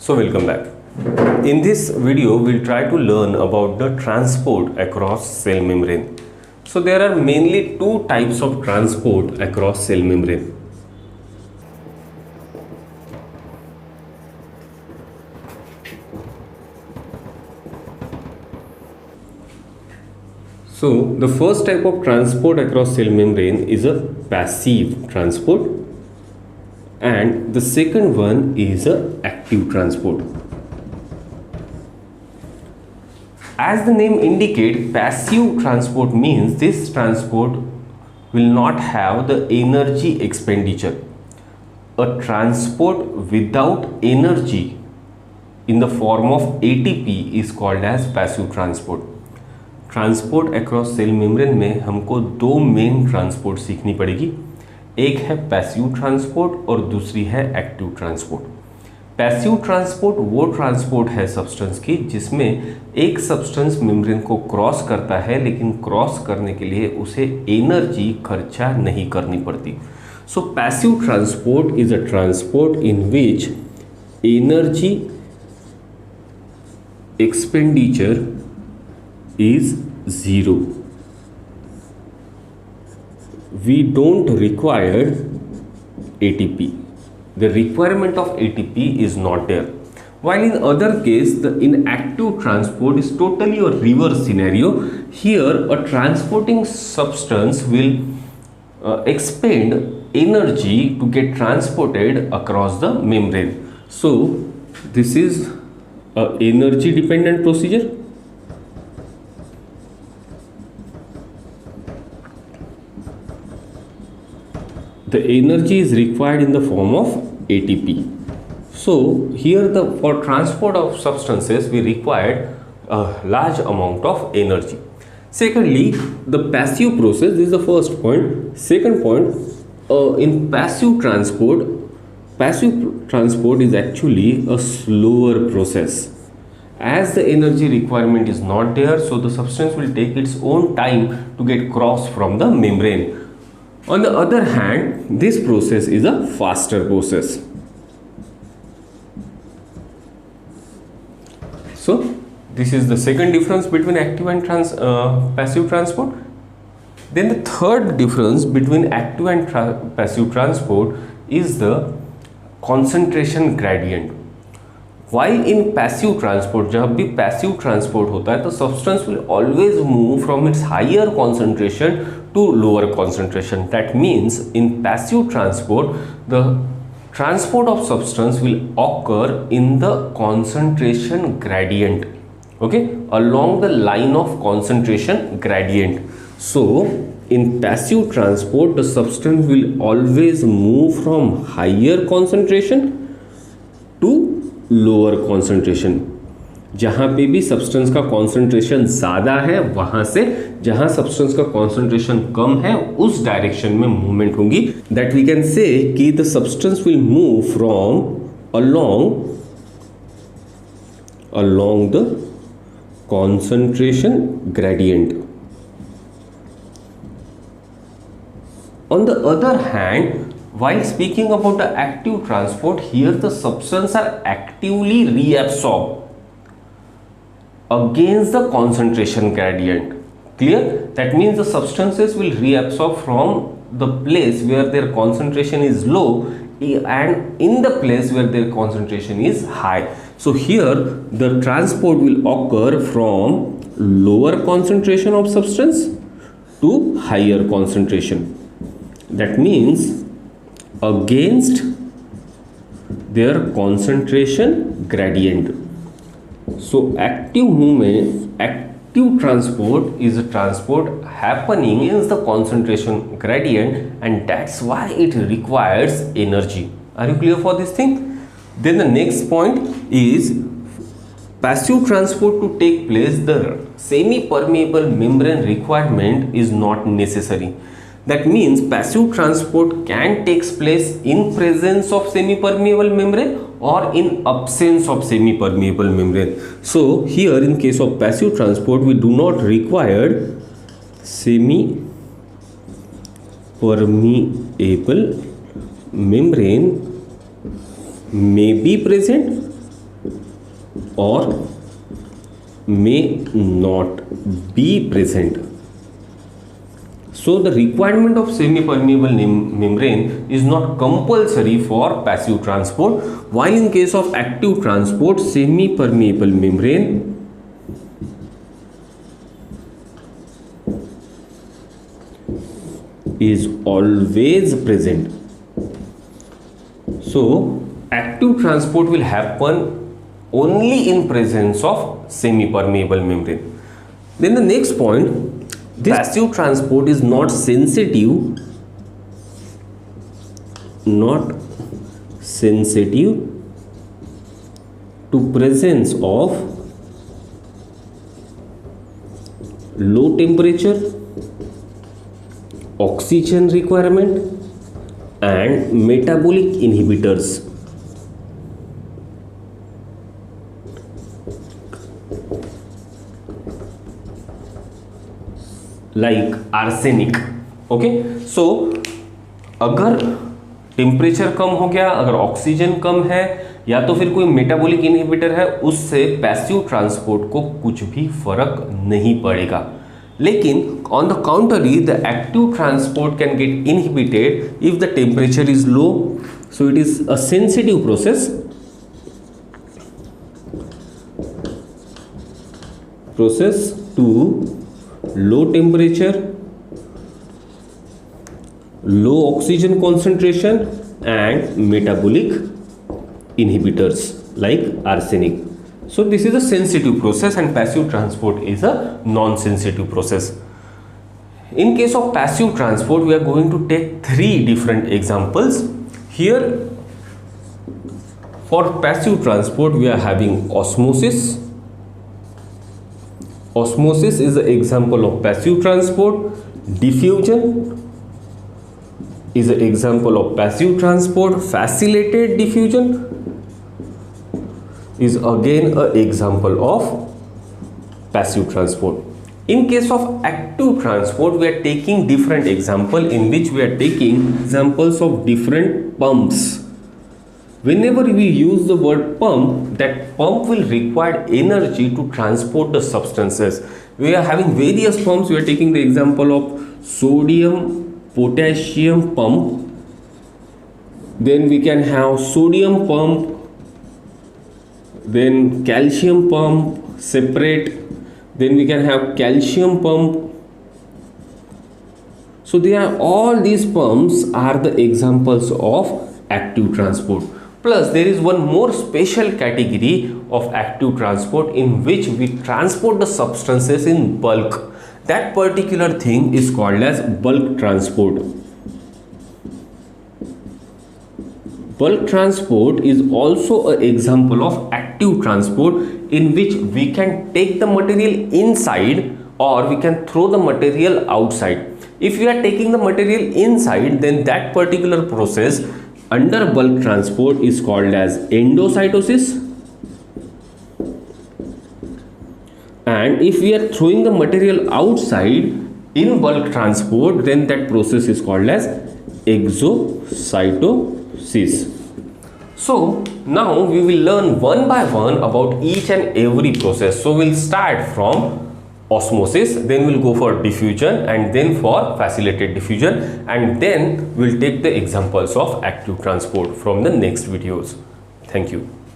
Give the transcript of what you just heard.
So welcome back. In this video we'll try to learn about the transport across cell membrane. So there are mainly two types of transport across cell membrane. So the first type of transport across cell membrane is a passive transport, and the second one is a active transport. As the name indicates, passive transport means this transport will not have the energy expenditure. A transport without energy in the form of ATP is called as passive transport. Transport across cell membrane में हमको दो main transport सीखनी पड़ेगी. एक है passive transport और दूसरी है एक्टिव ट्रांसपोर्ट. पैसिव ट्रांसपोर्ट वो ट्रांसपोर्ट है सब्सटेंस की जिसमें एक सब्सटेंस मेम्ब्रेन को क्रॉस करता है, लेकिन क्रॉस करने के लिए उसे एनर्जी खर्चा नहीं करनी पड़ती. So passive transport is a transport in which energy expenditure is zero. We don't require ATP. The requirement of ATP is not there. While in other case, the inactive transport is totally a reverse scenario. Here, a transporting substance will expend energy to get transported across the membrane. So, this is a energy dependent procedure. The energy is required in the form of ATP. So here for transport of substances we required a large amount of energy. Secondly, the passive process, this is the first point. Second point, in passive transport is actually a slower process. As the energy requirement is not there, so the substance will take its own time to get crossed from the membrane. On the other hand, this process is a faster process. So this is the second difference between active and passive transport. Then the third difference between active and passive transport is the concentration gradient. While in passive transport, जब भी passive transport होता है तो substance will always move from its higher concentration to lower concentration. That means in passive transport, the transport of substance will occur in the concentration gradient, okay, along the line of concentration gradient. So in passive transport, the substance will always move from higher concentration to lower concentration. जहां पे भी substance का concentration ज़्यादा है वहां से जहां substance का कॉन्सेंट्रेशन कम है उस डायरेक्शन में मूवमेंट होगी. दैट वी कैन से कि the substance will move from along the concentration gradient. On the other hand, while speaking about the active transport, here the substances are actively reabsorbed against the concentration gradient. Clear? That means the substances will reabsorb from the place where their concentration is low and in the place where their concentration is high. So here the transport will occur from lower concentration of substance to higher concentration. That means against their concentration gradient. So active transport is a transport happening in the concentration gradient, and that's why it requires energy. Are you clear for this thing? Then the next point is passive transport to take place, the semi-permeable membrane requirement is not necessary. That means passive transport can take place in presence of semi-permeable membrane or in absence of semi-permeable membrane. So here in case of passive transport we do not require semi-permeable membrane may be present or may not be present. So the requirement of semi-permeable membrane is not compulsory for passive transport, while in case of active transport, semi-permeable membrane is always present. So active transport will happen only in presence of semi-permeable membrane. Then the next point, this passive transport is not sensitive to presence of low temperature, oxygen requirement and metabolic inhibitors like arsenic. Okay, so अगर temperature कम हो गया, अगर oxygen कम है या तो फिर कोई metabolic inhibitor है, उससे पैसिव ट्रांसपोर्ट को कुछ भी फर्क नहीं पड़ेगा. लेकिन on the contrary the active transport can get inhibited if the temperature is low. So it is a sensitive process to low temperature, low oxygen concentration and metabolic inhibitors like arsenic. So this is a sensitive process and passive transport is a non-sensitive process. In case of passive transport, we are going to take three different examples. Here for passive transport we are having osmosis. Osmosis is an example of passive transport. Diffusion is an example of passive transport. Facilitated diffusion is again an example of passive transport. In case of active transport, we are taking different example in which we are taking examples of different pumps. Whenever we use the word pump, that pump will require energy to transport the substances. We are having various pumps. We are taking the example of sodium potassium pump. Then we can have sodium pump, then calcium pump separate, then we can have calcium pump. So they are, all these pumps are the examples of active transport. Plus there is one more special category of active transport in which we transport the substances in bulk. That particular thing is called as bulk transport. Bulk transport is also an example of active transport in which we can take the material inside or we can throw the material outside. If we are taking the material inside, then that particular process under bulk transport is called as endocytosis, and if we are throwing the material outside in bulk transport, then that process is called as exocytosis. So now we will learn one by one about each and every process. So we'll start from osmosis, then we'll go for diffusion and then for facilitated diffusion, and then we'll take the examples of active transport from the next videos. Thank you.